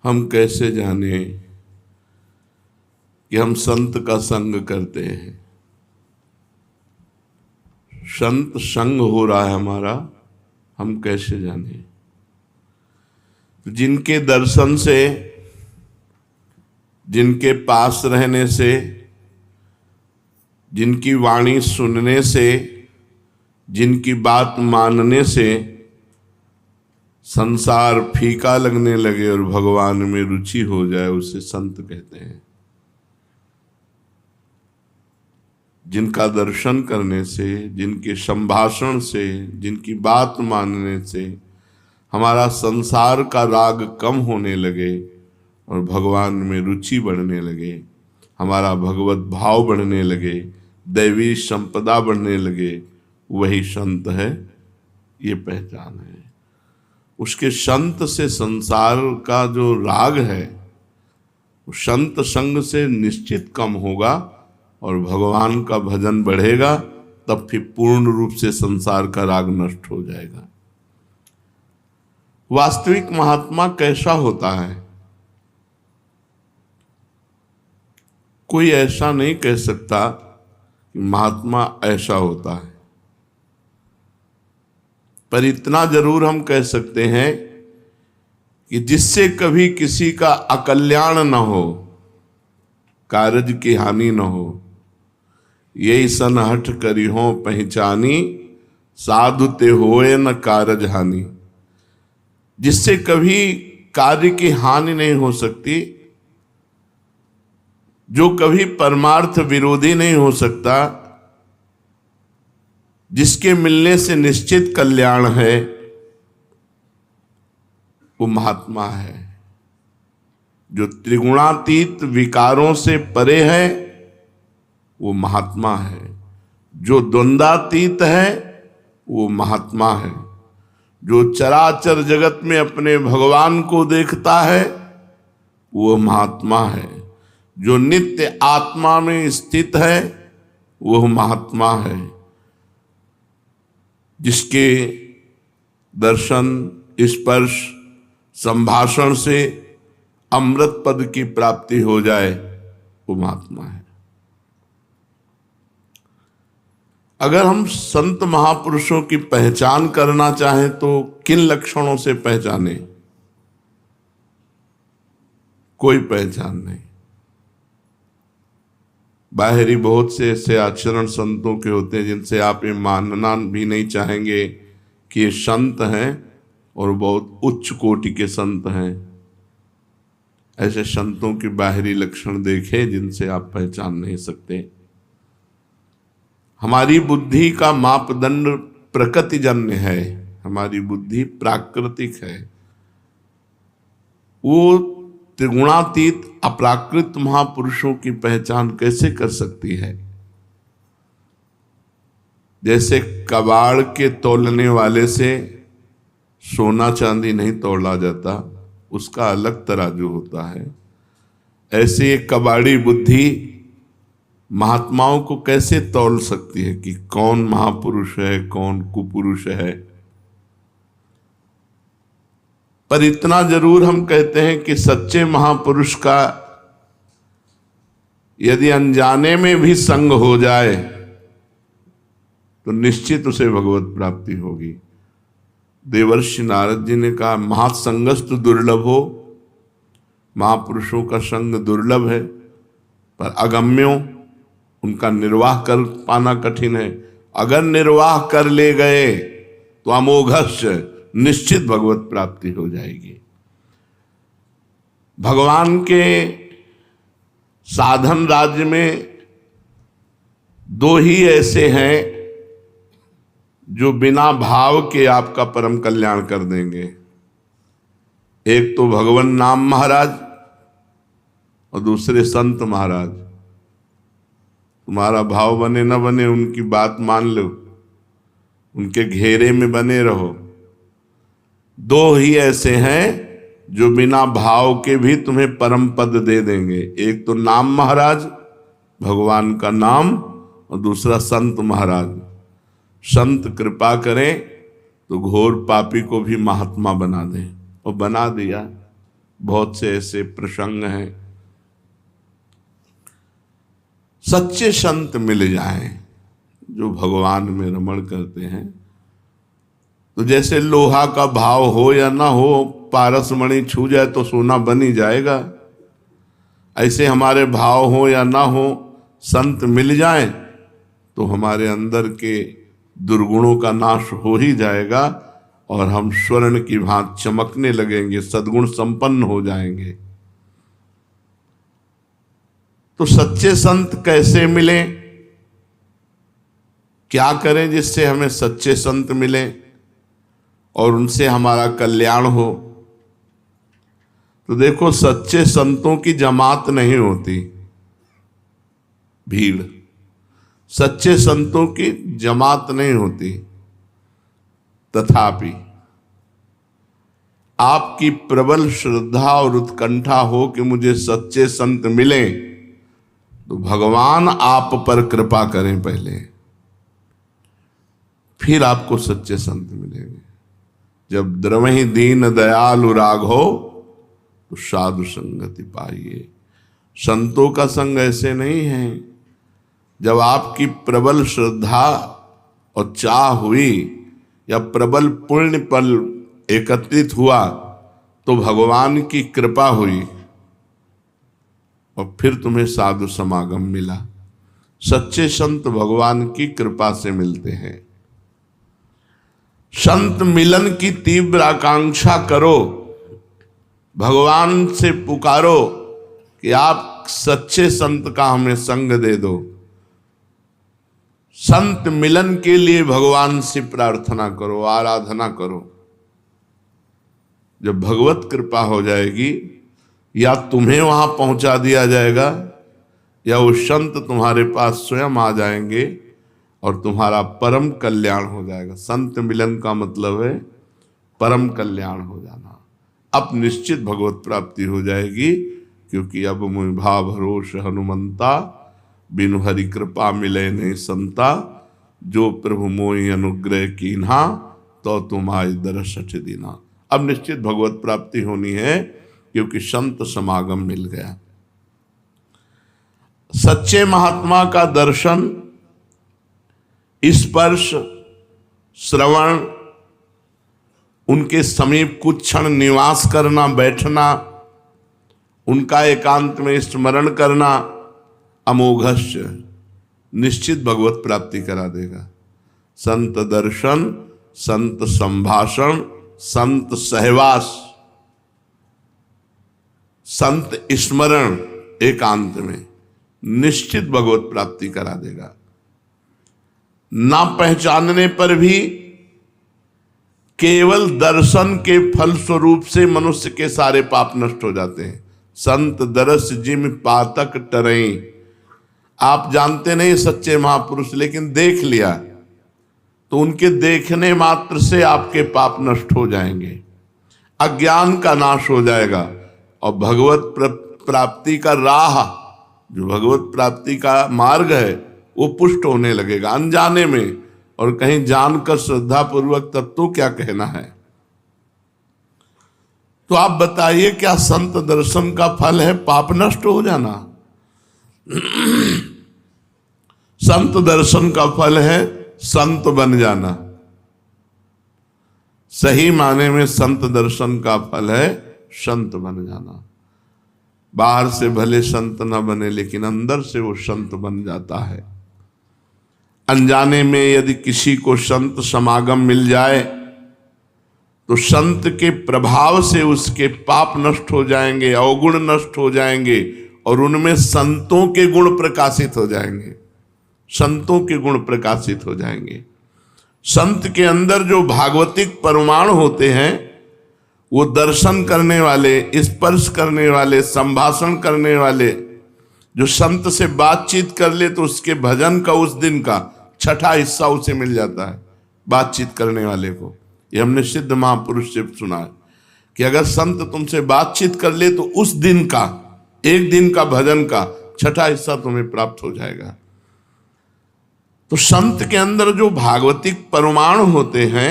हम कैसे जाने कि हम संत का संग करते हैं। संत संग हो रहा है हमारा, हम कैसे जाने। जिनके दर्शन से, जिनके पास रहने से, जिनकी वाणी सुनने से, जिनकी बात मानने से संसार फीका लगने लगे और भगवान में रुचि हो जाए, उसे संत कहते हैं। जिनका दर्शन करने से, जिनके संभाषण से, जिनकी बात मानने से हमारा संसार का राग कम होने लगे और भगवान में रुचि बढ़ने लगे, हमारा भगवत भाव बढ़ने लगे, दैवी संपदा बढ़ने लगे, वही संत है। ये पहचान है उसके। संत से संसार का जो राग है वो संत संग से निश्चित कम होगा और भगवान का भजन बढ़ेगा, तब फिर पूर्ण रूप से संसार का राग नष्ट हो जाएगा। वास्तविक महात्मा कैसा होता है? कोई ऐसा नहीं कह सकता कि महात्मा ऐसा होता है, पर इतना जरूर हम कह सकते हैं कि जिससे कभी किसी का अकल्याण न हो, कारज की हानि न हो, यही सन हठ करी हो पहचानी, साधु ते होए न कारज हानि। जिससे कभी कार्य की हानि नहीं हो सकती, जो कभी परमार्थ विरोधी नहीं हो सकता, जिसके मिलने से निश्चित कल्याण है, वो महात्मा है। जो त्रिगुणातीत विकारों से परे है वो महात्मा है। जो द्वंद्वातीत है वो महात्मा है। जो चराचर जगत में अपने भगवान को देखता है वो महात्मा है। जो नित्य आत्मा में स्थित है वो महात्मा है। जिसके दर्शन, स्पर्श, संभाषण से अमृत पद की प्राप्ति हो जाए वो महात्मा है। अगर हम संत महापुरुषों की पहचान करना चाहें तो किन लक्षणों से पहचानें? कोई पहचान नहीं। बाहरी बहुत से ऐसे आचरण संतों के होते हैं जिनसे आप ये मानना भी नहीं चाहेंगे कि ये संत हैं और बहुत उच्च कोटि के संत हैं। ऐसे संतों के बाहरी लक्षण देखें जिनसे आप पहचान नहीं सकते। हमारी बुद्धि का मापदंड प्रकृतिजन्य है, हमारी बुद्धि प्राकृतिक है। वो त्रिगुणातीत अप्राकृत महापुरुषों की पहचान कैसे कर सकती है? जैसे कबाड़ के तौलने वाले से सोना चांदी नहीं तौला जाता, उसका अलग तराजू होता है। ऐसे एक कबाड़ी बुद्धि महात्माओं को कैसे तौल सकती है कि कौन महापुरुष है, कौन कुपुरुष है? पर इतना जरूर हम कहते हैं कि सच्चे महापुरुष का यदि अनजाने में भी संग हो जाए तो निश्चित उसे भगवत प्राप्ति होगी। देवर्षि नारद जी ने कहा, महासंगस्तु दुर्लभ हो। महापुरुषों का संग दुर्लभ है, पर अगम्यों, उनका निर्वाह कर पाना कठिन है। अगर निर्वाह कर ले गए तो अमोघस्य, निश्चित भगवत प्राप्ति हो जाएगी। भगवान के साधन राज्य में दो ही ऐसे हैं जो बिना भाव के आपका परम कल्याण कर देंगे। एक तो भगवान नाम महाराज और दूसरे संत महाराज। तुम्हारा भाव बने न बने, उनकी बात मान लो, उनके घेरे में बने रहो। दो ही ऐसे हैं जो बिना भाव के भी तुम्हें परम पद दे देंगे। एक तो नाम महाराज, भगवान का नाम, और दूसरा संत महाराज। संत कृपा करें तो घोर पापी को भी महात्मा बना दें, और बना दिया। बहुत से ऐसे प्रसंग हैं। सच्चे संत मिल जाएं जो भगवान में रमण करते हैं, तो जैसे लोहा का भाव हो या ना हो, पारस मणि छू जाए तो सोना बन ही जाएगा, ऐसे हमारे भाव हो या ना हो, संत मिल जाएं तो हमारे अंदर के दुर्गुणों का नाश हो ही जाएगा और हम स्वर्ण की भांति चमकने लगेंगे, सद्गुण संपन्न हो जाएंगे। तो सच्चे संत कैसे मिले, क्या करें जिससे हमें सच्चे संत मिले और उनसे हमारा कल्याण हो? तो देखो, सच्चे संतों की जमात नहीं होती, भीड़। सच्चे संतों की जमात नहीं होती, तथापि आपकी प्रबल श्रद्धा और उत्कंठा हो कि मुझे सच्चे संत मिले, तो भगवान आप पर कृपा करें पहले, फिर आपको सच्चे संत मिलेंगे। जब द्रवहि दीन दयालु राघो तो साधु संगति पाइए। संतों का संग ऐसे नहीं है। जब आपकी प्रबल श्रद्धा और चाह हुई या प्रबल पुण्य पल एकत्रित हुआ तो भगवान की कृपा हुई और फिर तुम्हें साधु समागम मिला। सच्चे संत भगवान की कृपा से मिलते हैं। संत मिलन की तीव्र आकांक्षा करो, भगवान से पुकारो कि आप सच्चे संत का हमें संग दे दो। संत मिलन के लिए भगवान से प्रार्थना करो, आराधना करो। जब भगवत कृपा हो जाएगी, या तुम्हें वहां पहुंचा दिया जाएगा या वो संत तुम्हारे पास स्वयं आ जाएंगे और तुम्हारा परम कल्याण हो जाएगा। संत मिलन का मतलब है परम कल्याण हो जाना। अब निश्चित भगवत प्राप्ति हो जाएगी, क्योंकि अब मुझ भाव भरोस हनुमंता, बिनु हरि कृपा मिले नहीं संता, जो प्रभु मोहि अनुग्रह कीन्हा, तो तुम आय दरसठ दीना। अब निश्चित भगवत प्राप्ति होनी है, क्योंकि संत समागम मिल गया। सच्चे महात्मा का दर्शन, स्पर्श, श्रवण, उनके समीप कुछ क्षण निवास करना, बैठना, उनका एकांत में स्मरण करना, अमोघस्य निश्चित भगवत प्राप्ति करा देगा। संत दर्शन, संत संभाषण, संत सहवास, संत स्मरण एकांत में निश्चित भगवत प्राप्ति करा देगा। ना पहचानने पर भी केवल दर्शन के फल स्वरूप से मनुष्य के सारे पाप नष्ट हो जाते हैं। संत दरस जिम पातक टरई। आप जानते नहीं सच्चे महापुरुष, लेकिन देख लिया तो उनके देखने मात्र से आपके पाप नष्ट हो जाएंगे, अज्ञान का नाश हो जाएगा और भगवत प्राप्ति का राह, जो भगवत प्राप्ति का मार्ग है, वो पुष्ट होने लगेगा अनजाने में। और कहीं जानकर श्रद्धा पूर्वक तब तो क्या कहना है। तो आप बताइए, क्या संत दर्शन का फल है पाप नष्ट हो जाना? संत दर्शन का फल है संत बन जाना। सही माने में संत दर्शन का फल है संत बन जाना। बाहर से भले संत न बने, लेकिन अंदर से वो संत बन जाता है। अनजाने में यदि किसी को संत समागम मिल जाए तो संत के प्रभाव से उसके पाप नष्ट हो जाएंगे, अवगुण नष्ट हो जाएंगे और उनमें संतों के गुण प्रकाशित हो जाएंगे। संतों के गुण प्रकाशित हो जाएंगे। संत के अंदर जो भागवतिक परमाणु होते हैं, वो दर्शन करने वाले, स्पर्श करने वाले, संभाषण करने वाले, जो संत से बातचीत कर ले तो उसके भजन का उस दिन का छठा हिस्सा उसे मिल जाता है, बातचीत करने वाले को। ये हमने सिद्ध महापुरुष से सुना है कि अगर संत तुमसे बातचीत कर ले तो उस दिन का, एक दिन का भजन का छठा हिस्सा तुम्हें प्राप्त हो जाएगा। तो संत के अंदर जो भागवतिक परमाणु होते हैं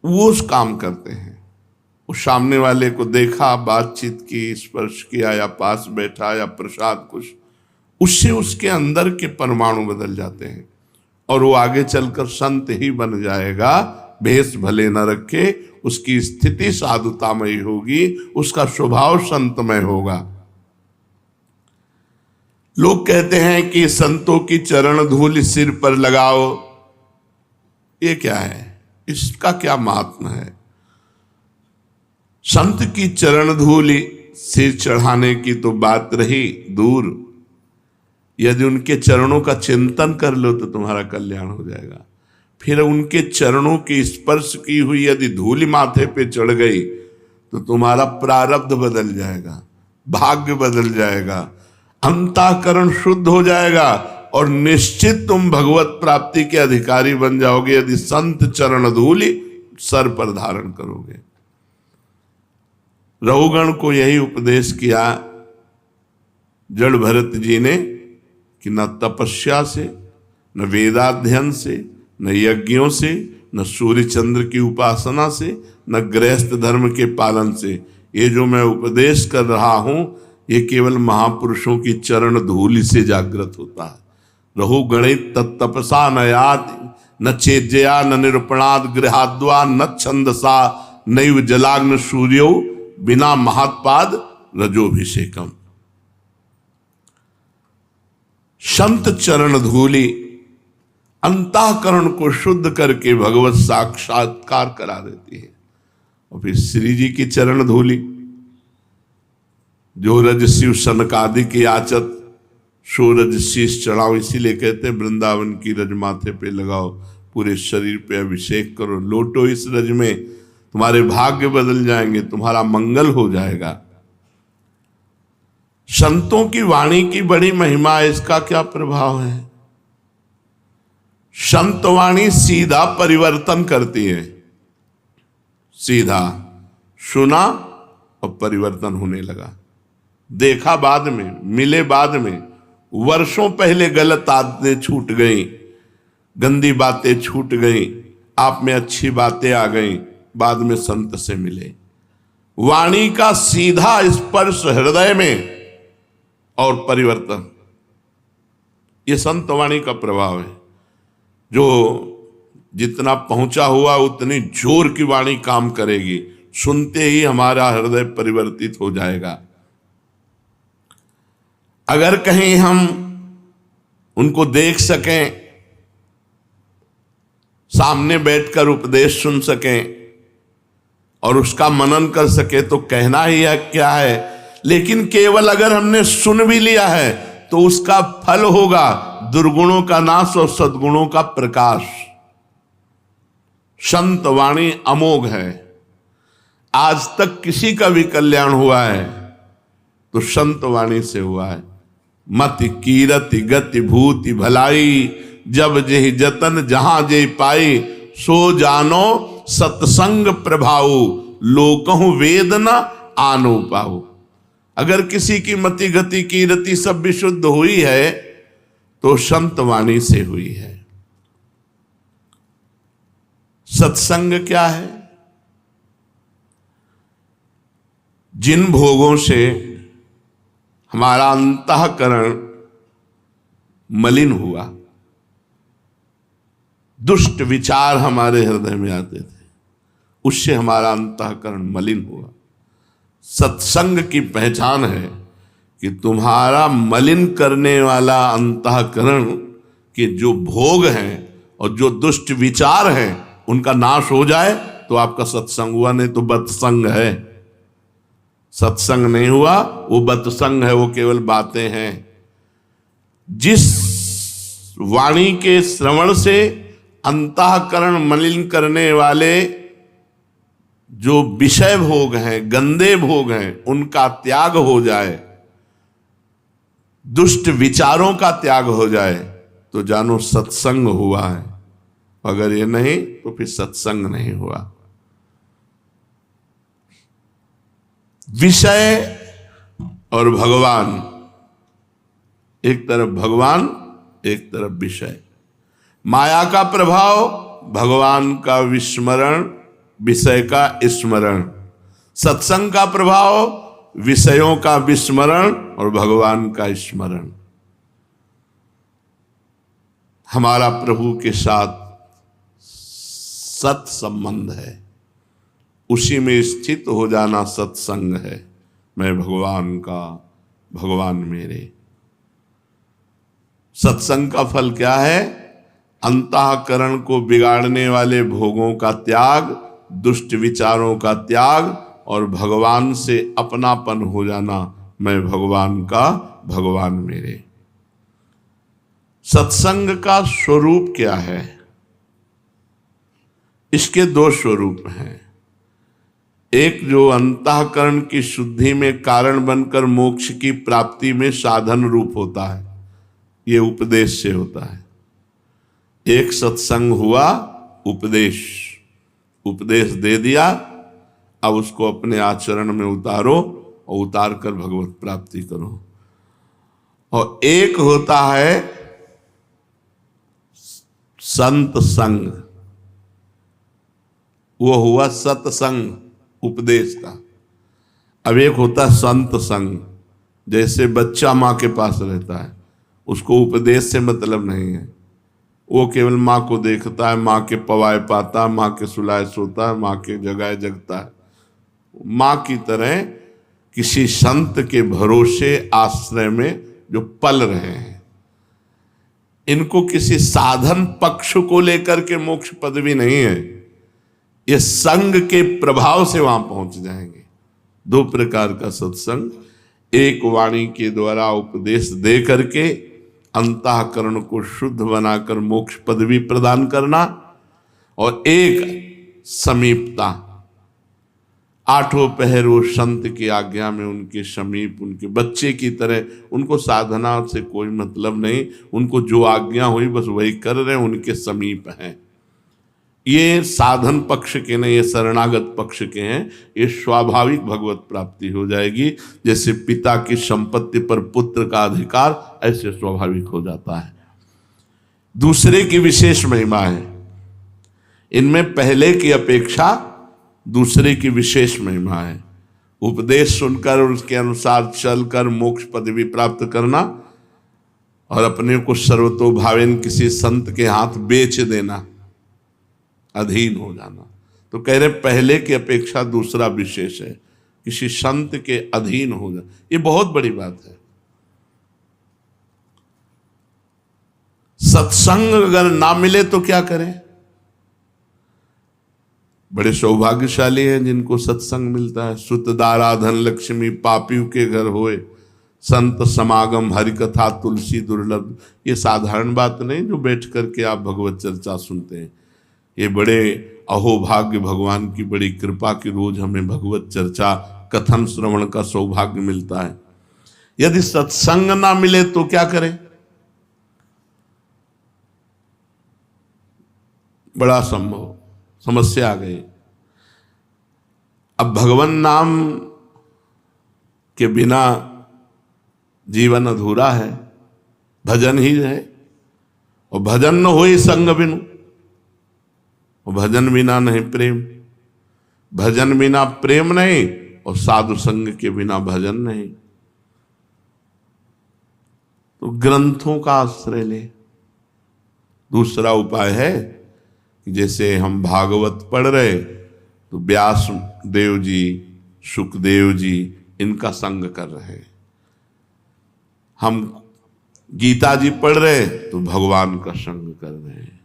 वो उस काम करते हैं, उस सामने वाले को देखा, बातचीत की, स्पर्श किया या पास बैठा या प्रसाद कुछ, उससे उसके अंदर के परमाणु बदल जाते हैं और वो आगे चलकर संत ही बन जाएगा। भेष भले न रखे, उसकी स्थिति साधुतामयी होगी, उसका स्वभाव संतमय होगा। लोग कहते हैं कि संतों की चरण धूल सिर पर लगाओ, ये क्या है, इसका क्या महात्मा है? संत की चरण धूल सिर चढ़ाने की तो बात रही दूर, यदि उनके चरणों का चिंतन कर लो तो तुम्हारा कल्याण हो जाएगा। फिर उनके चरणों की स्पर्श की हुई यदि धूल माथे पे चढ़ गई तो तुम्हारा प्रारब्ध बदल जाएगा, भाग्य बदल जाएगा, अंतःकरण शुद्ध हो जाएगा और निश्चित तुम भगवत प्राप्ति के अधिकारी बन जाओगे यदि संत चरण धूल सर पर धारण करोगे। रहुगण को यही उपदेश किया जड़ भरत जी ने कि न तपस्या से, न वेदाध्ययन से, न यज्ञों से, न सूर्य चंद्र की उपासना से, न गृहस्थ धर्म के पालन से, ये जो मैं उपदेश कर रहा हूं ये केवल महापुरुषों की चरण धूलि से जागृत होता है। रहो गणित तत्तपसा न याद न चेज्या न निरूपणाद गृहाद्वा न छंदसा नैव जलाग्न सूर्यो बिना महात्पाद रजोभिषेकम। संत चरण धूलि अंतःकरण को शुद्ध करके भगवत साक्षात्कार करा देती है। और फिर श्री जी की चरण धूलि जो रज शिव सनकादि की आचत सूरज शीश चढ़ाओ, इसीलिए कहते हैं वृंदावन की रज माथे पे लगाओ, पूरे शरीर पे अभिषेक करो, लोटो इस रज में, तुम्हारे भाग्य बदल जाएंगे, तुम्हारा मंगल हो जाएगा। संतों की वाणी की बड़ी महिमा है, इसका क्या प्रभाव है? संत वाणी सीधा परिवर्तन करती है, सीधा सुना और परिवर्तन होने लगा, देखा बाद में, मिले बाद में, वर्षों पहले गलत आदतें छूट गई, गंदी बातें छूट गई, आप में अच्छी बातें आ गई, बाद में संत से मिले। वाणी का सीधा स्पर्श हृदय में और परिवर्तन, ये संत वाणी का प्रभाव है। जो जितना पहुंचा हुआ उतनी जोर की वाणी काम करेगी, सुनते ही हमारा हृदय परिवर्तित हो जाएगा। अगर कहीं हम उनको देख सकें, सामने बैठकर उपदेश सुन सकें और उसका मनन कर सके तो कहना ही है क्या है। लेकिन केवल अगर हमने सुन भी लिया है तो उसका फल होगा दुर्गुणों का नाश और सद्गुणों का प्रकाश। संत वाणी अमोघ है। आज तक किसी का भी कल्याण हुआ है तो संत वाणी से हुआ है। मति कीरति गति भूति भलाई, जब जेहि जतन जहां जे पाई, सो जानो सत्संग प्रभाऊ, लोकहु वेद न आनो पाऊ। अगर किसी की मति गति कीरति सब विशुद्ध हुई है तो संत वाणी से हुई है। सत्संग क्या है? जिन भोगों से हमारा अंतःकरण मलिन हुआ, दुष्ट विचार हमारे हृदय में आते थे, उससे हमारा अंतःकरण मलिन हुआ। सत्संग की पहचान है कि तुम्हारा मलिन करने वाला अंतःकरण के जो भोग हैं और जो दुष्ट विचार हैं उनका नाश हो जाए तो आपका सत्संग हुआ, नहीं तो बत्संग है। सत्संग नहीं हुआ वो बत्संग है, वो केवल बातें हैं। जिस वाणी के श्रवण से अंतःकरण मलिन करने वाले जो विषय भोग हैं, गंदे भोग हैं, उनका त्याग हो जाए, दुष्ट विचारों का त्याग हो जाए तो जानो सत्संग हुआ है। अगर ये नहीं तो फिर सत्संग नहीं हुआ। विषय और भगवान, एक तरफ भगवान एक तरफ विषय। माया का प्रभाव, भगवान का विस्मरण, विषय का स्मरण। सत्संग का प्रभाव विषयों का विस्मरण और भगवान का स्मरण। हमारा प्रभु के साथ सत संबंध है, उसी में स्थित हो जाना सत्संग है। मैं भगवान का, भगवान मेरे। सत्संग का फल क्या है? अंतःकरण को बिगाड़ने वाले भोगों का त्याग, दुष्ट विचारों का त्याग और भगवान से अपनापन हो जाना। मैं भगवान का, भगवान मेरे। सत्संग का स्वरूप क्या है? इसके दो स्वरूप हैं। एक जो अंतःकरण की शुद्धि में कारण बनकर मोक्ष की प्राप्ति में साधन रूप होता है, ये उपदेश से होता है। एक सत्संग हुआ, उपदेश, उपदेश दे दिया, अब उसको अपने आचरण में उतारो और उतार कर भगवत प्राप्ति करो। और एक होता है संत संग, वो हुआ सत्संग उपदेश का। अब एक होता है संत संग, जैसे बच्चा माँ के पास रहता है, उसको उपदेश से मतलब नहीं है, वो केवल माँ को देखता है, माँ के पवाए पाता है, माँ के सुलाए सोता है, माँ के जगाए जगता है। माँ की तरह किसी संत के भरोसे आश्रय में जो पल रहे हैं, इनको किसी साधन पक्ष को लेकर के मोक्ष पदवी नहीं है, ये संग के प्रभाव से वहां पहुंच जाएंगे। दो प्रकार का सत्संग, एक वाणी के द्वारा उपदेश दे करके अंतःकरण को शुद्ध बनाकर मोक्ष पदवी प्रदान करना, और एक समीपता, आठों पहर वो संत की आज्ञा में उनके समीप, उनके बच्चे की तरह, उनको साधना से कोई मतलब नहीं, उनको जो आज्ञा हुई बस वही कर रहे हैं, उनके समीप हैं। ये साधन पक्ष के नहीं, ये शरणागत पक्ष के हैं। ये स्वाभाविक भगवत प्राप्ति हो जाएगी। जैसे पिता की संपत्ति पर पुत्र का अधिकार, ऐसे स्वाभाविक हो जाता है। दूसरे की विशेष महिमा है, इनमें पहले की अपेक्षा दूसरे की विशेष महिमा है। उपदेश सुनकर और उसके अनुसार चलकर मोक्ष पदवी प्राप्त करना, और अपने को सर्वतोभावेन किसी संत के हाथ बेच देना, अधीन हो जाना। तो कह रहे पहले की अपेक्षा दूसरा विशेष है, किसी संत के अधीन हो जाना। ये बहुत बड़ी बात है। सत्संग अगर ना मिले तो क्या करें? बड़े सौभाग्यशाली हैं जिनको सत्संग मिलता है। सुतदारा धन लक्ष्मी पापियों के घर होए, संत समागम हरि कथा तुलसी दुर्लभ। ये साधारण बात नहीं जो बैठ करके आप भगवत चर्चा सुनते हैं। ये बड़े अहोभाग्य, भगवान की बड़ी कृपा की रोज हमें भगवत चर्चा कथन श्रवण का सौभाग्य मिलता है। यदि सत्संग ना मिले तो क्या करें? बड़ा संभव समस्या आ गई। अब भगवान नाम के बिना जीवन अधूरा है, भजन ही है, और भजन न हो संग बिनु, और भजन बिना नहीं प्रेम, भजन बिना प्रेम नहीं, और साधु संग के बिना भजन नहीं। तो ग्रंथों का आश्रय ले। दूसरा उपाय है कि जैसे हम भागवत पढ़ रहे तो व्यास देव जी, सुखदेव जी, इनका संग कर रहे हैं। हम गीता जी पढ़ रहे तो भगवान का संग कर रहे हैं।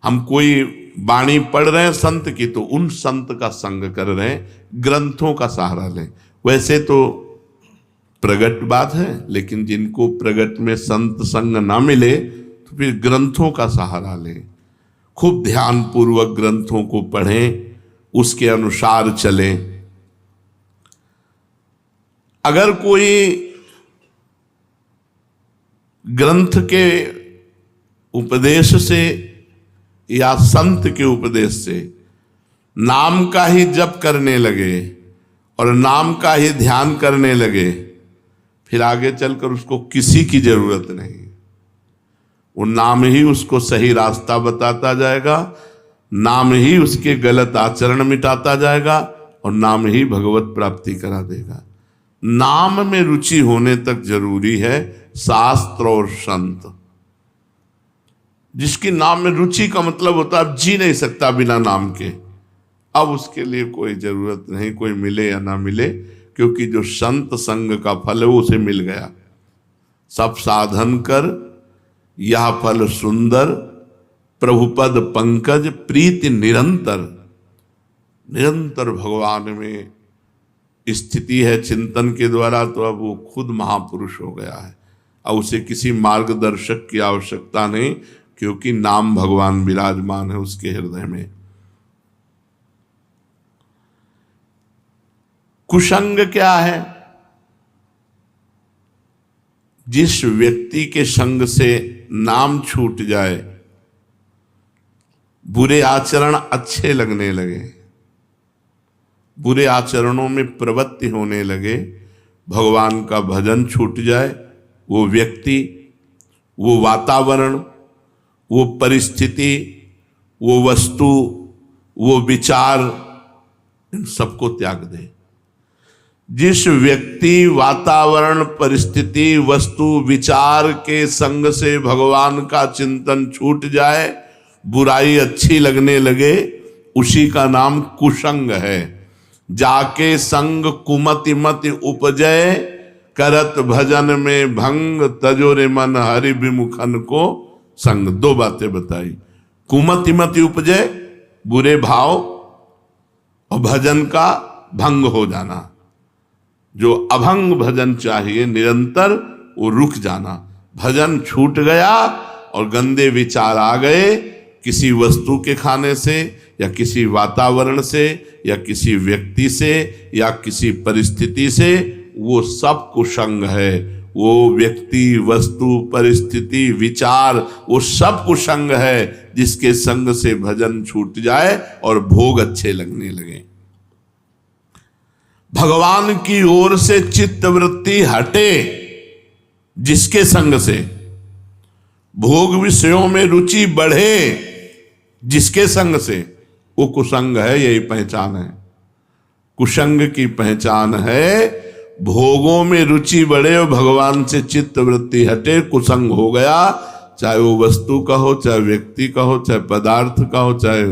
हम कोई वाणी पढ़ रहे हैं संत की तो उन संत का संग कर रहे हैं। ग्रंथों का सहारा लें। वैसे तो प्रगट बात है, लेकिन जिनको प्रगट में संत संग ना मिले तो फिर ग्रंथों का सहारा लें। खूब ध्यान पूर्वक ग्रंथों को पढ़ें, उसके अनुसार चलें। अगर कोई ग्रंथ के उपदेश से या संत के उपदेश से नाम का ही जप करने लगे और नाम का ही ध्यान करने लगे, फिर आगे चलकर उसको किसी की जरूरत नहीं। वो नाम ही उसको सही रास्ता बताता जाएगा, नाम ही उसके गलत आचरण मिटाता जाएगा, और नाम ही भगवत प्राप्ति करा देगा। नाम में रुचि होने तक जरूरी है शास्त्र और संत। जिसकी नाम में रुचि का मतलब होता है अब जी नहीं सकता बिना नाम के, अब उसके लिए कोई जरूरत नहीं, कोई मिले या ना मिले, क्योंकि जो संत संग का फल है वो उसे मिल गया। सब साधन कर यह फल सुंदर, प्रभुपद पंकज प्रीति निरंतर। निरंतर भगवान में स्थिति है चिंतन के द्वारा, तो अब वो खुद महापुरुष हो गया है। अब उसे किसी मार्गदर्शक की आवश्यकता नहीं, क्योंकि नाम भगवान विराजमान है उसके हृदय में। कुसंग क्या है? जिस व्यक्ति के संग से नाम छूट जाए, बुरे आचरण अच्छे लगने लगे, बुरे आचरणों में प्रवृत्ति होने लगे, भगवान का भजन छूट जाए, वो व्यक्ति, वो वातावरण, वो परिस्थिति, वो वस्तु, वो विचार, इन सबको त्याग दे। जिस व्यक्ति वातावरण, परिस्थिति, वस्तु, विचार के संग से भगवान का चिंतन छूट जाए, बुराई अच्छी लगने लगे, उसी का नाम कुसंग है। जाके संग कुमति मति उपजय, करत भजन में भंग, तजोरे मन हरि विमुखन को संग। दो बातें बताई, कुमति मति उपजय बुरे भाव, और भजन का भंग हो जाना। जो अभंग भजन चाहिए निरंतर, वो रुक जाना। भजन छूट गया और गंदे विचार आ गए, किसी वस्तु के खाने से या किसी वातावरण से या किसी व्यक्ति से या किसी परिस्थिति से, वो सब कुसंग है। वो व्यक्ति, वस्तु, परिस्थिति, विचार, वो सब कुसंग है जिसके संग से भजन छूट जाए और भोग अच्छे लगने लगे। भगवान की ओर से चित्त वृत्ति हटे जिसके संग से, भोग विषयों में रुचि बढ़े जिसके संग से, वो कुसंग है। यही पहचान है कुसंग की पहचान है। भोगों में रुचि बढ़े और भगवान से चित्त वृत्ति हटे, कुसंग हो गया। चाहे वो वस्तु का हो, चाहे व्यक्ति का हो, चाहे पदार्थ का हो, चाहे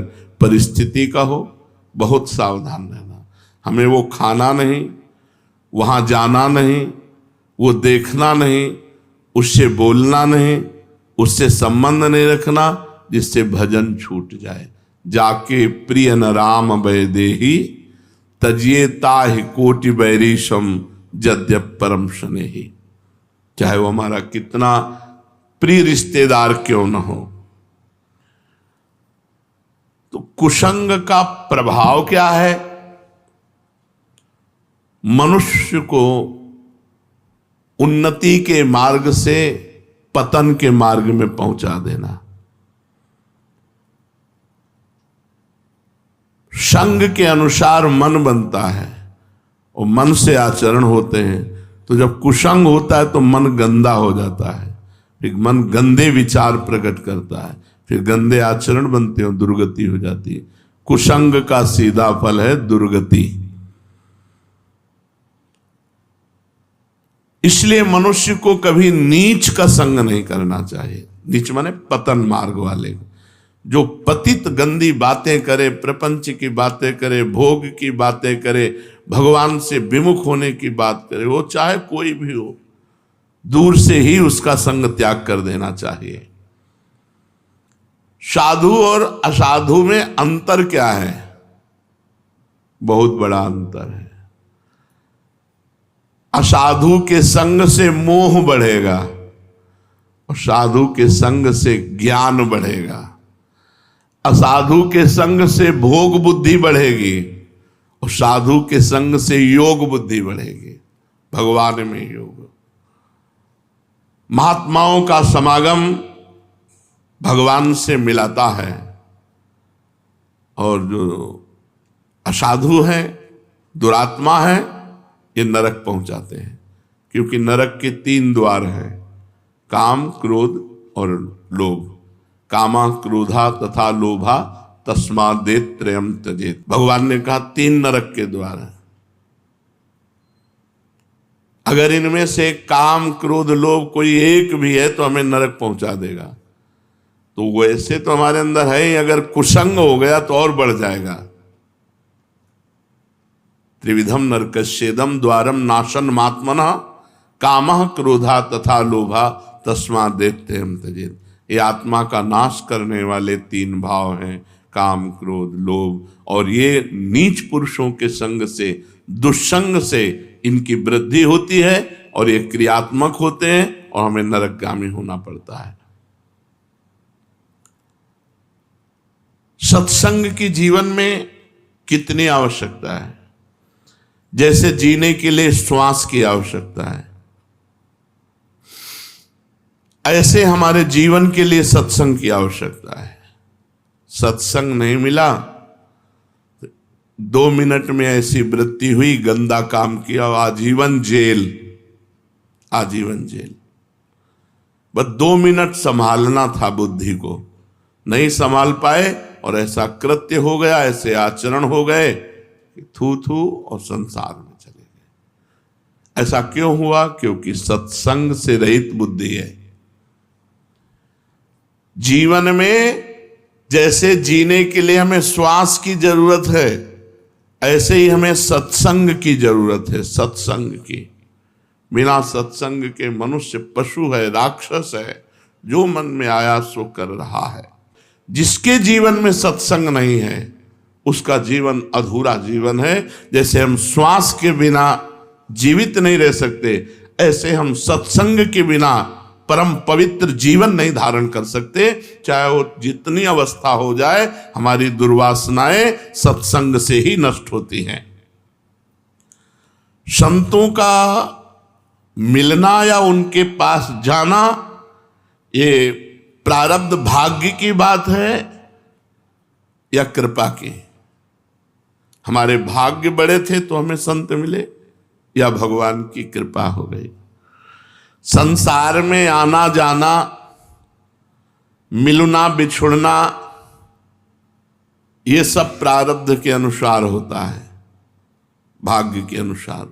परिस्थिति का हो। बहुत सावधान रहना। हमें वो खाना नहीं, वहाँ जाना नहीं, वो देखना नहीं, उससे बोलना नहीं, उससे संबंध नहीं रखना जिससे भजन छूट जाए। जाके प्रिय न राम वैदेही, तजिए ताहि कोटि बैरीशम, यद्यप परम स्नेही। चाहे वो हमारा कितना प्रिय रिश्तेदार क्यों न हो। तो कुसंग का प्रभाव क्या है? मनुष्य को उन्नति के मार्ग से पतन के मार्ग में पहुंचा देना। संग के अनुसार मन बनता है और मन से आचरण होते हैं। तो जब कुसंग होता है तो मन गंदा हो जाता है, फिर मन गंदे विचार प्रकट करता है, फिर गंदे आचरण बनते हैं, दुर्गति हो जाती है। कुसंग का सीधा फल है दुर्गति। इसलिए मनुष्य को कभी नीच का संग नहीं करना चाहिए। नीच माने पतन मार्ग वाले। जो पतित गंदी बातें करे, प्रपंच की बातें करे, भोग की बातें करे, भगवान से विमुख होने की बात करे, वो चाहे कोई भी हो, दूर से ही उसका संग त्याग कर देना चाहिए। साधु और असाधु में अंतर क्या है? बहुत बड़ा अंतर है। असाधु के संग से मोह बढ़ेगा और साधु के संग से ज्ञान बढ़ेगा। असाधु के संग से भोग बुद्धि बढ़ेगी और साधु के संग से योग बुद्धि बढ़ेगी। भगवान में योग। महात्माओं का समागम भगवान से मिलाता है, और जो असाधु है, दुरात्मा है, ये नरक पहुंचाते हैं। क्योंकि नरक के 3 द्वार हैं, काम, क्रोध और लोभ। कामा क्रोधा तथा लोभा तस्मादेत त्रयम त्यजेत। भगवान ने कहा 3 नरक के द्वार हैं, अगर इनमें से काम क्रोध लोभ कोई एक भी है तो हमें नरक पहुंचा देगा। तो वैसे तो हमारे अंदर है ही, अगर कुसंग हो गया तो और बढ़ जाएगा। त्रिविधम नरकस्येदम द्वारम नाशन मात्मना कामः क्रोधा तथा लोभा तस्मादेत त्रयम त्यजेत। ये आत्मा का नाश करने वाले 3 भाव हैं, काम क्रोध लोभ, और ये नीच पुरुषों के संग से, दुष्संग से इनकी वृद्धि होती है और ये क्रियात्मक होते हैं और हमें नरकगामी होना पड़ता है। सत्संग की जीवन में कितनी आवश्यकता है? जैसे जीने के लिए श्वास की आवश्यकता है, ऐसे हमारे जीवन के लिए सत्संग की आवश्यकता है। सत्संग नहीं मिला, 2 मिनट में ऐसी वृत्ति हुई, गंदा काम किया, आजीवन जेल, आजीवन जेल। बस 2 मिनट संभालना था बुद्धि को, नहीं संभाल पाए और ऐसा कृत्य हो गया, ऐसे आचरण हो गए कि थू थू और संसार में चले गए। ऐसा क्यों हुआ? क्योंकि सत्संग से रहित बुद्धि है। जीवन में जैसे जीने के लिए हमें श्वास की जरूरत है, ऐसे ही हमें सत्संग की जरूरत है। सत्संग की, बिना सत्संग के मनुष्य पशु है, राक्षस है, जो मन में आया सो कर रहा है। जिसके जीवन में सत्संग नहीं है उसका जीवन अधूरा जीवन है। जैसे हम श्वास के बिना जीवित नहीं रह सकते, ऐसे हम सत्संग के बिना परम पवित्र जीवन नहीं धारण कर सकते। चाहे वो जितनी अवस्था हो जाए, हमारी दुर्वासनाएं सत्संग से ही नष्ट होती हैं। संतों का मिलना या उनके पास जाना, ये प्रारब्ध भाग्य की बात है या कृपा की? हमारे भाग्य बड़े थे तो हमें संत मिले, या भगवान की कृपा हो गई? संसार में आना जाना, मिलना बिछुड़ना, ये सब प्रारब्ध के अनुसार होता है, भाग्य के अनुसार।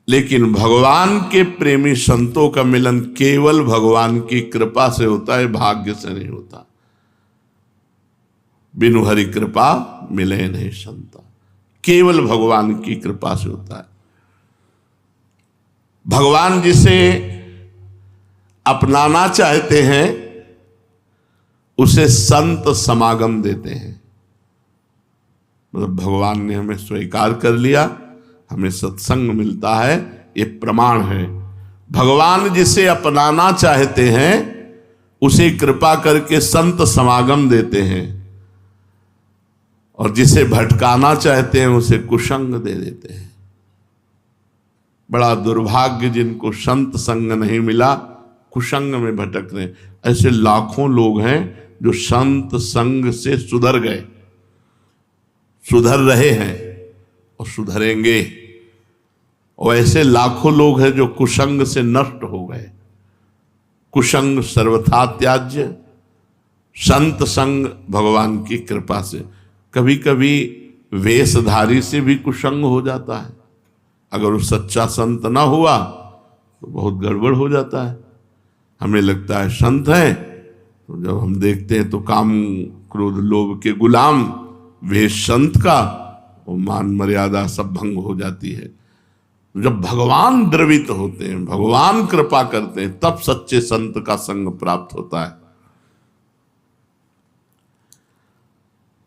लेकिन भगवान के प्रेमी संतों का मिलन केवल भगवान की कृपा से होता है, भाग्य से नहीं होता। बिनु हरि कृपा मिले नहीं संता, केवल भगवान की कृपा से होता है। भगवान जिसे अपनाना चाहते हैं उसे संत समागम देते हैं। मतलब भगवान ने हमें स्वीकार कर लिया, हमें सत्संग मिलता है, ये प्रमाण है। भगवान जिसे अपनाना चाहते हैं उसे कृपा करके संत समागम देते हैं, और जिसे भटकाना चाहते हैं उसे कुसंग दे देते हैं। बड़ा दुर्भाग्य जिनको संत संग नहीं मिला, कुसंग में भटक रहे। ऐसे लाखों लोग हैं जो संत संग से सुधर गए, सुधर रहे हैं और सुधरेंगे, और ऐसे लाखों लोग हैं जो कुसंग से नष्ट हो गए। कुसंग सर्वथा त्याज्य, संत संग भगवान की कृपा से। कभी कभी वेशधारी से भी कुसंग हो जाता है, अगर वो सच्चा संत ना हुआ तो बहुत गड़बड़ हो जाता है। हमें लगता है संत है, तो जब हम देखते हैं तो काम क्रोध लोभ के गुलाम वेश संत का, वो मान मर्यादा सब भंग हो जाती है। जब भगवान द्रवित होते हैं, भगवान कृपा करते हैं, तब सच्चे संत का संग प्राप्त होता है।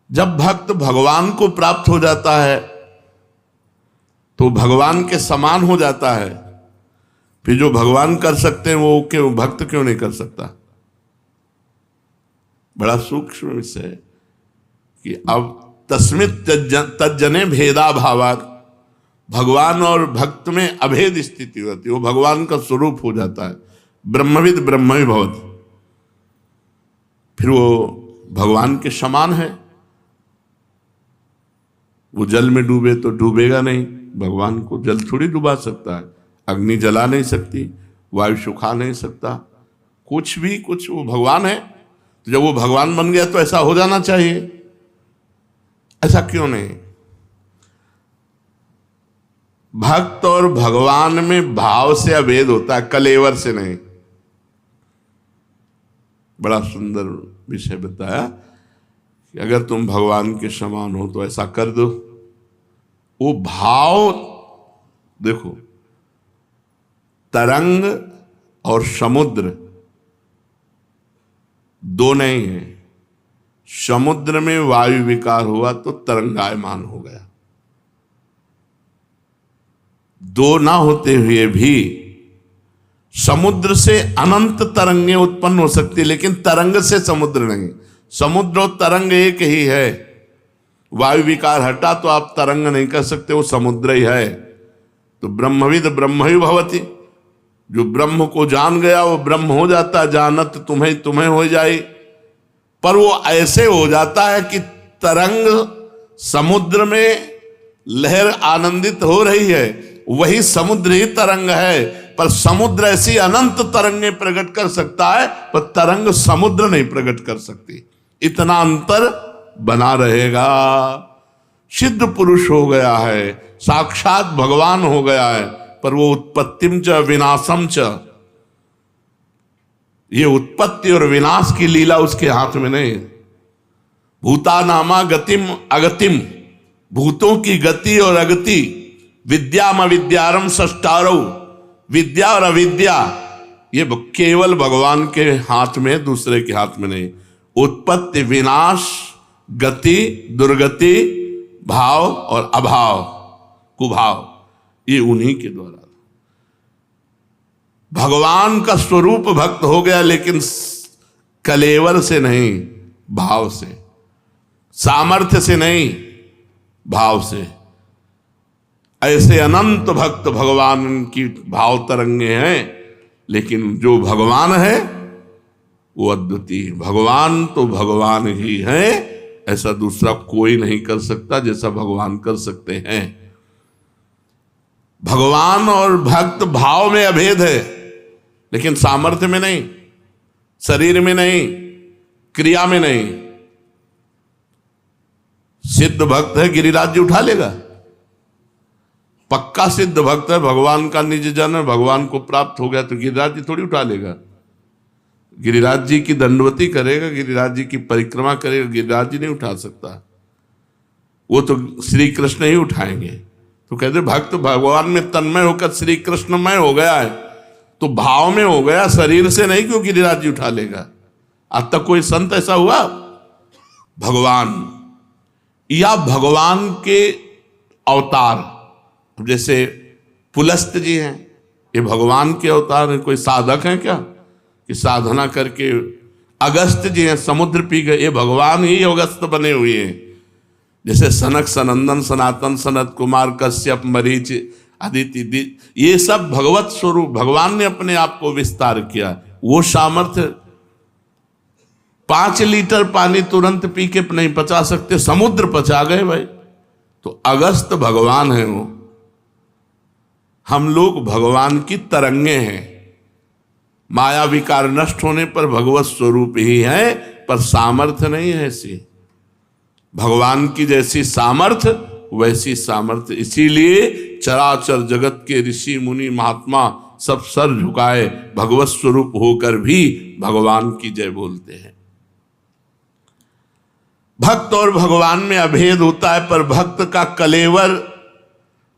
जब भक्त भगवान को प्राप्त हो जाता है तो भगवान के समान हो जाता है। फिर जो भगवान कर सकते हैं वो क्यों भक्त क्यों नहीं कर सकता? बड़ा सूक्ष्म विषय है कि अब तस्मित तज्जने भेदा भावात, भगवान और भक्त में अभेद स्थिति होती है, वो भगवान का स्वरूप हो जाता है। ब्रह्मविद ब्रह्म भवति, फिर वो भगवान के समान है। वो जल में डूबे तो डूबेगा नहीं, भगवान को जल थोड़ी डुबा सकता है, अग्नि जला नहीं सकती, वायु सुखा नहीं सकता, कुछ भी कुछ, वो भगवान है। तो जब वो भगवान बन गया तो ऐसा हो जाना चाहिए, ऐसा क्यों नहीं? भक्त और भगवान में भाव से अभेद होता है, कलेवर से नहीं। बड़ा सुंदर विषय बताया कि अगर तुम भगवान के समान हो तो ऐसा कर दो। वो भाव देखो, तरंग और समुद्र दो नहीं है। समुद्र में वायु विकार हुआ तो तरंगायमान हो गया। दो ना होते हुए भी समुद्र से अनंत तरंगें उत्पन्न हो सकती, लेकिन तरंग से समुद्र नहीं। समुद्र और तरंग एक ही है। वायु विकार हटा तो आप तरंग नहीं कर सकते, वो समुद्र ही है। तो ब्रह्मविद ब्रह्म ही भवति, जो ब्रह्म को जान गया वो ब्रह्म हो जाता। जानत तुम्हें तुम्हें हो जाए, पर वो ऐसे हो जाता है कि तरंग समुद्र में लहर आनंदित हो रही है, वही समुद्र ही तरंग है। पर समुद्र ऐसी अनंत तरंगें प्रकट कर सकता है, पर तरंग समुद्र नहीं प्रकट कर सकती। इतना अंतर बना रहेगा। सिद्ध पुरुष हो गया है, साक्षात भगवान हो गया है, पर वो उत्पत्तिम च विनाशम च, ये उत्पत्ति और विनाश की लीला उसके हाथ में नहीं। भूतानामा गतिम अगतिम, भूतों की गति और अगति, विद्याम अविद्यारम षष्टारो, विद्या और अविद्या ये केवल भगवान के हाथ में, दूसरे के हाथ में नहीं। उत्पत्ति विनाश, गति दुर्गति, भाव और अभाव कुभाव, ये उन्हीं के द्वारा। भगवान का स्वरूप भक्त हो गया, लेकिन कलेवर से नहीं, भाव से, सामर्थ्य से नहीं, भाव से। ऐसे अनंत भक्त भगवान की भाव तरंगे हैं, लेकिन जो भगवान है वो अद्वितीय। भगवान तो भगवान ही है, ऐसा दूसरा कोई नहीं कर सकता जैसा भगवान कर सकते हैं। भगवान और भक्त भाव में अभेद है, लेकिन सामर्थ्य में नहीं, शरीर में नहीं, क्रिया में नहीं। सिद्ध भक्त है, गिरिराज जी उठा लेगा। पक्का सिद्ध भक्त है, भगवान का निज जन है, भगवान को प्राप्त हो गया, तो गिरिराज जी थोड़ी उठा लेगा। गिरिराज जी की दंडवती करेगा, गिरिराज जी की परिक्रमा करेगा, गिरिराज जी नहीं उठा सकता। वो तो श्री कृष्ण ही उठाएंगे। तो कहते भक्त भगवान में तन्मय होकर श्री कृष्णमय हो गया है, तो भाव में हो गया, शरीर से नहीं, क्यों गिरिराज जी उठा लेगा। आज तक कोई संत ऐसा हुआ? भगवान या भगवान के अवतार, जैसे पुलस्त जी हैं, ये भगवान के अवतार हैं। कोई साधक हैं क्या कि साधना करके? अगस्त जी हैं, समुद्र पी गए, ये भगवान ही अगस्त बने हुए हैं। जैसे सनक सनंदन सनातन सनत कुमार कश्यप मरीच अदिति, ये सब भगवत स्वरूप, भगवान ने अपने आप को विस्तार किया। वो सामर्थ्य 5 लीटर पानी तुरंत पी के नहीं पचा सकते, समुद्र पचा गए भाई। तो अगस्त भगवान है वो। हम लोग भगवान की तरंगे हैं। माया विकार नष्ट होने पर भगवत स्वरूप ही है, पर सामर्थ्य नहीं है ऐसी। भगवान की जैसी सामर्थ्य वैसी सामर्थ्य, इसीलिए चराचर जगत के ऋषि मुनि महात्मा सब सर झुकाए भगवत स्वरूप होकर भी भगवान की जय बोलते हैं। भक्त और भगवान में अभेद होता है, पर भक्त का कलेवर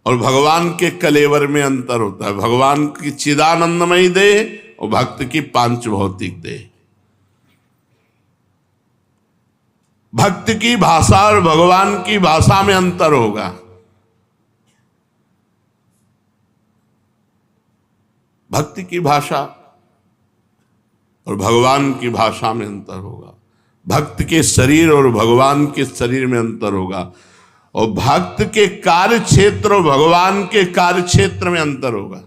और भगवान के कलेवर में अंतर होता है। भगवान की चिदानंदमयी देह और भक्त की पांच भौतिक देह। भक्त की भाषा और भगवान की भाषा में अंतर होगा। भक्ति की भाषा और भगवान की भाषा में अंतर होगा। भक्त के शरीर और भगवान के शरीर में अंतर होगा, और भक्त के कार्य क्षेत्र और भगवान के कार्य क्षेत्र में अंतर होगा।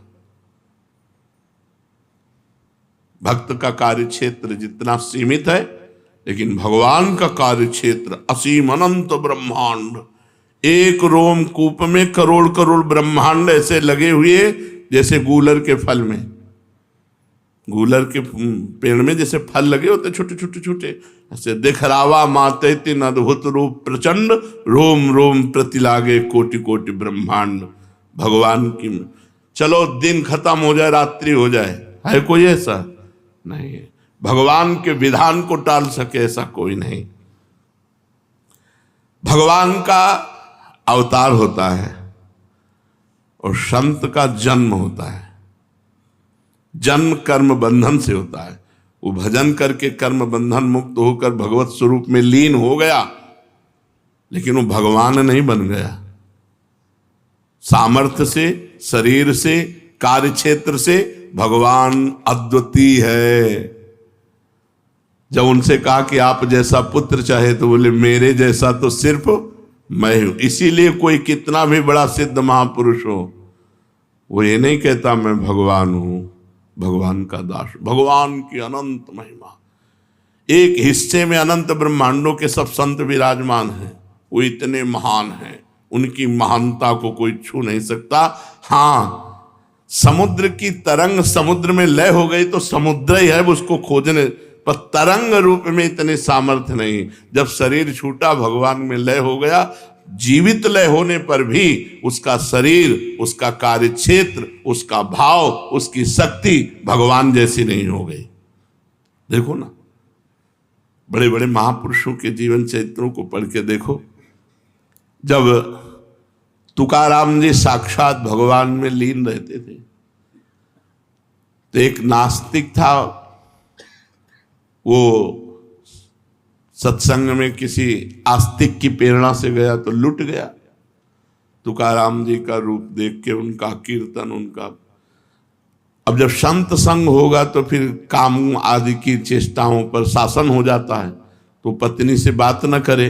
भक्त का कार्य क्षेत्र जितना सीमित है, लेकिन भगवान का कार्य क्षेत्र असीम अनंत ब्रह्मांड। एक रोमकूप में करोड़ करोड़ ब्रह्मांड ऐसे लगे हुए जैसे गूलर के फल में। गूलर के पेड़ में जैसे फल लगे होते छोटे छोटे छोटे, ऐसे दिखरावा माते तीन अद्भुत रूप प्रचंड, रोम रोम प्रति लागे कोटि कोटि ब्रह्मांड। भगवान की चलो दिन खत्म हो जाए, रात्रि हो जाए, है कोई ऐसा नहीं है। भगवान के विधान को टाल सके ऐसा कोई नहीं। भगवान का अवतार होता है और संत का जन्म होता है। जन्म कर्म बंधन से होता है। वो भजन करके कर्म बंधन मुक्त होकर भगवत स्वरूप में लीन हो गया, लेकिन वो भगवान नहीं बन गया। सामर्थ्य से, शरीर से, कार्य क्षेत्र से भगवान अद्वितीय है। जब उनसे कहा कि आप जैसा पुत्र चाहे, तो बोले मेरे जैसा तो सिर्फ मैं हूं। इसीलिए कोई कितना भी बड़ा सिद्ध महापुरुष हो, वो ये नहीं कहता मैं भगवान हूं, भगवान का दास। भगवान की अनंत महिमा, एक हिस्से में अनंत ब्रह्मांडों के सब संत विराजमान हैं। वो इतने महान हैं, उनकी महानता को कोई छू नहीं सकता। हाँ, समुद्र की तरंग समुद्र में लय हो गई तो समुद्र ही है, उसको खोजने, पर तरंग रूप में इतने सामर्थ्य नहीं। जब शरीर छूटा, भगवान में लय हो गया। जीवित लय होने पर भी उसका शरीर, उसका कार्य क्षेत्र, उसका भाव, उसकी शक्ति भगवान जैसी नहीं हो गई। देखो ना, बड़े बड़े महापुरुषों के जीवन चरित्रों को पढ़ के देखो। जब तुकाराम जी साक्षात भगवान में लीन रहते थे, तो एक नास्तिक था, वो सत्संग में किसी आस्तिक की प्रेरणा से गया तो लुट गया। तुकाराम जी का रूप देख के, उनका कीर्तन, उनका। अब जब संत संग होगा तो फिर काम आदि की चेष्टाओं पर शासन हो जाता है, तो पत्नी से बात न करे।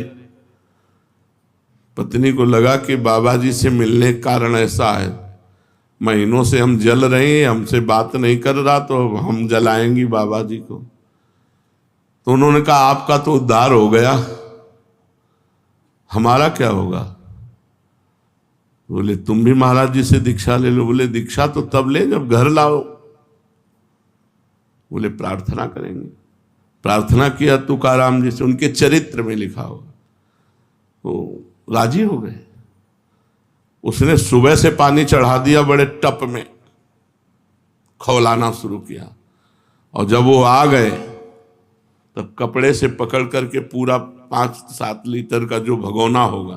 पत्नी को लगा कि बाबा जी से मिलने का कारण ऐसा है, महीनों से हम जल रहे हैं, हमसे बात नहीं कर रहा, तो हम जलाएंगी बाबा जी को। तो उन्होंने कहा आपका तो उद्धार हो गया, हमारा क्या होगा? बोले तुम भी महाराज जी से दीक्षा ले लो। बोले दीक्षा तो तब ले जब घर लाओ। बोले प्रार्थना करेंगे। प्रार्थना किया तुकाराम जी से, उनके चरित्र में लिखा होगा, तो राजी हो गए। उसने सुबह से पानी चढ़ा दिया बड़े टप में, खौलाना शुरू किया, और जब वो आ गए तब कपड़े से पकड़ करके पूरा 5-7 लीटर का जो भगोना होगा,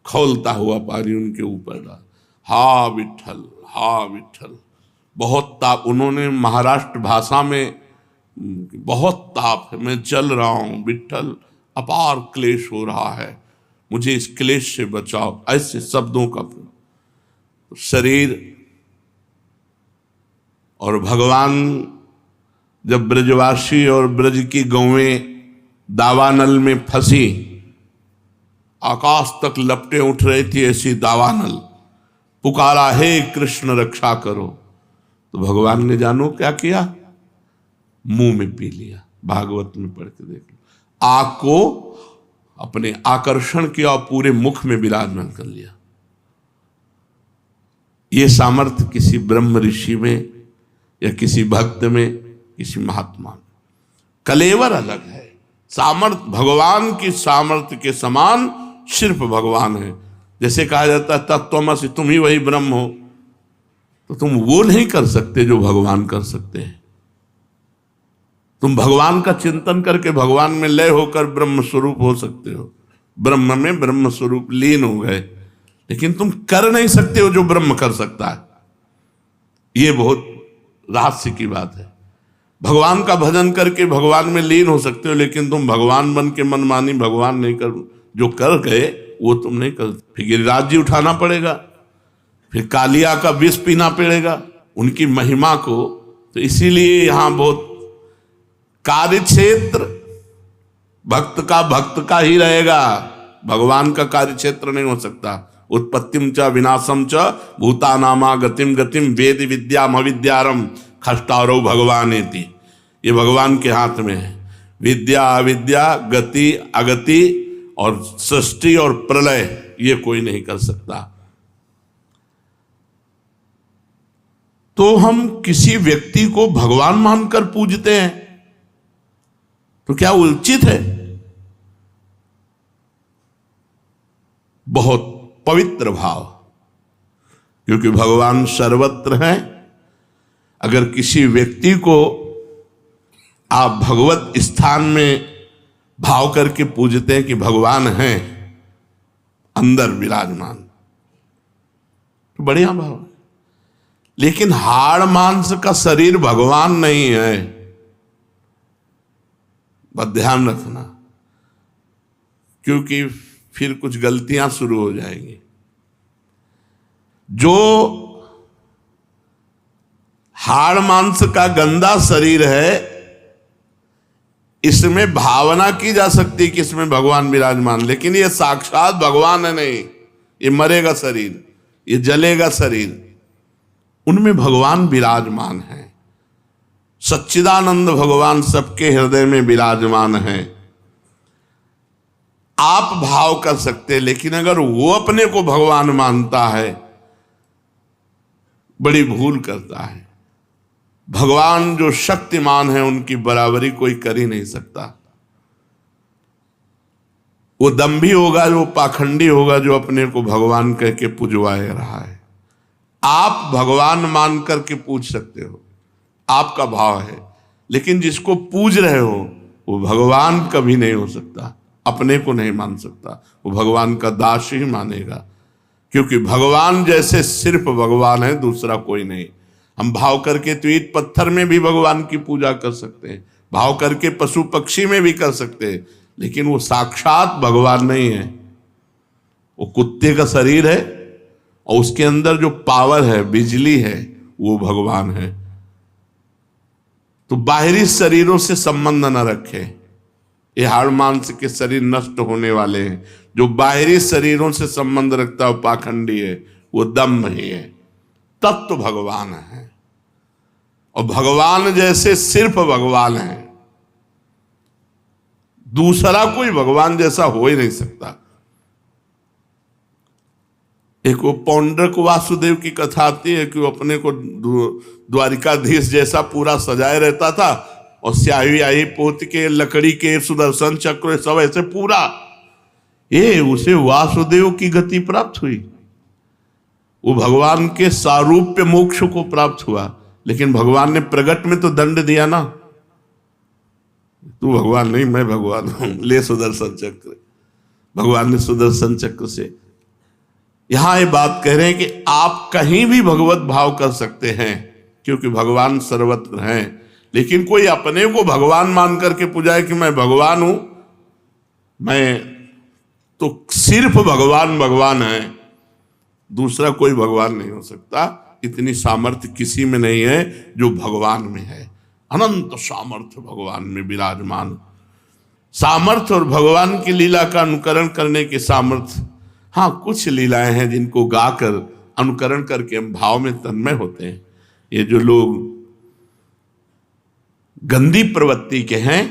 खौलता हुआ पानी उनके ऊपर डाल। हा विठल, हा विठल। बहुत ताप, उन्होंने महाराष्ट्र भाषा में, बहुत ताप है, मैं जल रहा हूं विठल, अपार क्लेश हो रहा है, मुझे इस क्लेश से बचाओ। ऐसे शब्दों का शरीर। और भगवान जब ब्रजवासी और ब्रज की गौएं दावानल में फंसी, आकाश तक लपटे उठ रही थी ऐसी दावानल, पुकारा हे कृष्ण रक्षा करो, तो भगवान ने जानो क्या किया, मुंह में पी लिया। भागवत में पढ़ के देख लो। आग को अपने आकर्षण किया और पूरे मुख में विराजमान कर लिया। ये सामर्थ्य किसी ब्रह्म ऋषि में या किसी भक्त में, किसी महात्मा में। कलेवर अलग है, सामर्थ्य भगवान की सामर्थ्य के समान सिर्फ भगवान है। जैसे कहा जाता है तत्त्वमसि, तुम ही वही ब्रह्म हो, तो तुम वो नहीं कर सकते जो भगवान कर सकते हैं। तुम भगवान का चिंतन करके भगवान में लय होकर ब्रह्म स्वरूप हो सकते हो, ब्रह्म में ब्रह्म स्वरूप लीन हो गए, लेकिन तुम कर नहीं सकते हो जो ब्रह्म कर सकता है। ये बहुत रहस्य की बात है। भगवान का भजन करके भगवान में लीन हो सकते हो, लेकिन तुम भगवान बन के मनमानी भगवान नहीं कर, जो कर गए वो तुम नहीं कर। फिर गिरिराज जी उठाना पड़ेगा, फिर कालिया का विष पीना पड़ेगा उनकी महिमा को। तो इसीलिए यहां बहुत कार्य क्षेत्र भक्त का ही रहेगा, भगवान का कार्य क्षेत्र नहीं हो सकता। उत्पत्तिम च विनाशम च भूतानामा गतिम गतिम वेद विद्याम अविद्यारम खष्टारो भगवानेति। ये भगवान के हाथ में है। विद्या अविद्या, गति अगति और सृष्टि और प्रलय, ये कोई नहीं कर सकता। तो हम किसी व्यक्ति को भगवान मानकर पूजते हैं, तो क्या उचित है? बहुत पवित्र भाव, क्योंकि भगवान सर्वत्र हैं। अगर किसी व्यक्ति को आप भगवत स्थान में भाव करके पूजते हैं कि भगवान हैं अंदर विराजमान, तो बढ़िया भाव है। लेकिन हाड़ मांस का शरीर भगवान नहीं है, बस ध्यान रखना, क्योंकि फिर कुछ गलतियां शुरू हो जाएंगी। जो हाड़ मांस का गंदा शरीर है, इसमें भावना की जा सकती कि इसमें भगवान विराजमान, लेकिन ये साक्षात भगवान है नहीं। ये मरेगा शरीर, ये जलेगा शरीर, उनमें भगवान विराजमान है। सच्चिदानंद भगवान सबके हृदय में विराजमान है। आप भाव कर सकते, लेकिन अगर वो अपने को भगवान मानता है, बड़ी भूल करता है। भगवान जो शक्तिमान है, उनकी बराबरी कोई कर ही नहीं सकता। वो दंभी होगा, जो पाखंडी होगा, जो अपने को भगवान कह के पुजवाए रहा है। आप भगवान मान करके पूछ सकते हो, आपका भाव है, लेकिन जिसको पूज रहे हो वो भगवान कभी नहीं हो सकता, अपने को नहीं मान सकता। वो भगवान का दास ही मानेगा, क्योंकि भगवान जैसे सिर्फ भगवान है, दूसरा कोई नहीं। हम भाव करके तो ईंट पत्थर में भी भगवान की पूजा कर सकते हैं, भाव करके पशु पक्षी में भी कर सकते हैं, लेकिन वो साक्षात भगवान नहीं है। वो कुत्ते का शरीर है और उसके अंदर जो पावर है, बिजली है, वो भगवान है। तो बाहरी शरीरों से संबंध न रखे। ये हाड़ मांस के शरीर नष्ट होने वाले हैं। जो बाहरी शरीरों से संबंध रखता है पाखंडी है, वो दम्भ ही है। तत्व भगवान है, और भगवान जैसे सिर्फ भगवान है, दूसरा कोई भगवान जैसा हो ही नहीं सकता। एक वो पौंड्रक वासुदेव की कथा आती है कि वो अपने को द्वारिकाधीश जैसा पूरा सजाए रहता था, और स्याही आई पोत के, लकड़ी के, सुदर्शन चक्र, सब ऐसे पूरा। ये उसे वासुदेव की गति प्राप्त हुई, वो भगवान के सारूप्य मोक्ष को प्राप्त हुआ। लेकिन भगवान ने प्रगट में तो दंड दिया ना, तू भगवान नहीं, मैं भगवान हूं, ले सुदर्शन चक्र। भगवान ने सुदर्शन चक्र से, यहां ये बात कह रहे हैं कि आप कहीं भी भगवत भाव कर सकते हैं, क्योंकि भगवान सर्वत्र हैं। लेकिन कोई अपने को भगवान मान करके पूजाए कि मैं भगवान हूं, मैं तो सिर्फ भगवान भगवान है, दूसरा कोई भगवान नहीं हो सकता। इतनी सामर्थ्य किसी में नहीं है जो भगवान में है। अनंत सामर्थ्य भगवान में विराजमान। सामर्थ्य और भगवान की लीला का अनुकरण करने के सामर्थ्य, हाँ कुछ लीलाएं हैं जिनको गाकर अनुकरण करके हम भाव में तन्मय होते हैं। ये जो लोग गंदी प्रवृत्ति के हैं,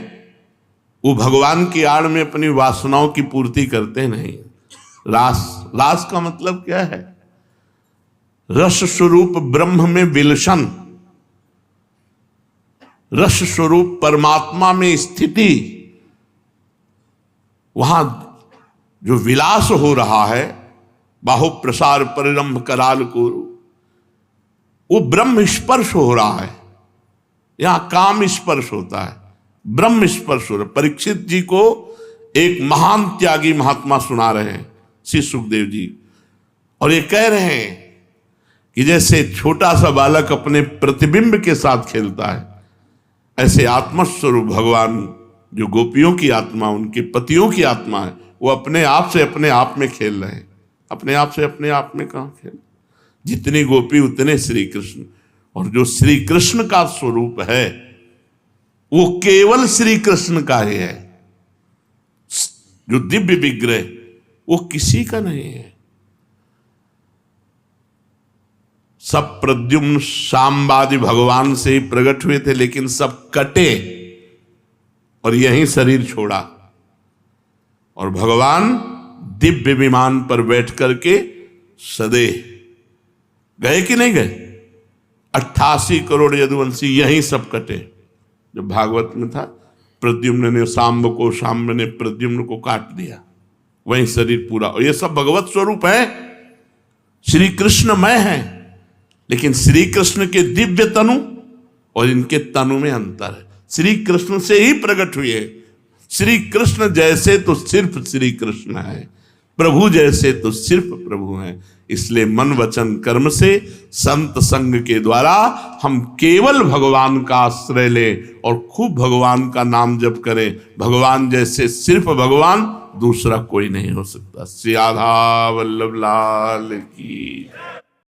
वो भगवान की आड़ में अपनी वासनाओं की पूर्ति करते नहीं। रास का मतलब क्या है? रस स्वरूप ब्रह्म में विलसन, रस स्वरूप परमात्मा में स्थिति। वहां जो विलास हो रहा है, बाहु प्रसार परिरंभ कराल को, वो ब्रह्म स्पर्श हो रहा है। यहां काम स्पर्श होता है, ब्रह्म स्पर्श हो रहा है। परीक्षित जी को एक महान त्यागी महात्मा सुना रहे हैं, श्री सुखदेव जी, और ये कह रहे हैं कि जैसे छोटा सा बालक अपने प्रतिबिंब के साथ खेलता है, ऐसे आत्मस्वरूप भगवान जो गोपियों की आत्मा, उनके पतियों की आत्मा है, वो अपने आप से अपने आप में खेल रहे हैं। अपने आप से अपने आप में कहां खेल? जितनी गोपी उतने श्री कृष्ण। और जो श्री कृष्ण का स्वरूप है वो केवल श्री कृष्ण का ही है। जो दिव्य विग्रह वो किसी का नहीं है। सब प्रद्युम्न शाम्बादि भगवान से ही प्रकट हुए थे, लेकिन सब कटे और यही शरीर छोड़ा। और भगवान दिव्य विमान पर बैठ करके सदैव गए कि नहीं गए? 88 करोड़ यदुवंशी यहीं सब कटे। जब भागवत में था, प्रद्युम्न ने सांब को, सांब ने प्रद्युम्न को काट दिया, वहीं शरीर पूरा। और ये सब भगवत स्वरूप है, श्री कृष्णमय है। लेकिन श्री कृष्ण के दिव्य तनु और इनके तनु में अंतर है। श्री कृष्ण से ही प्रकट हुए। श्री कृष्ण जैसे तो सिर्फ श्री कृष्ण है, प्रभु जैसे तो सिर्फ प्रभु हैं। इसलिए मन वचन कर्म से, संत संग के द्वारा हम केवल भगवान का आश्रय लें और खूब भगवान का नाम जप करें। भगवान जैसे सिर्फ भगवान, दूसरा कोई नहीं हो सकता। श्री राधा वल्लभ लाल की।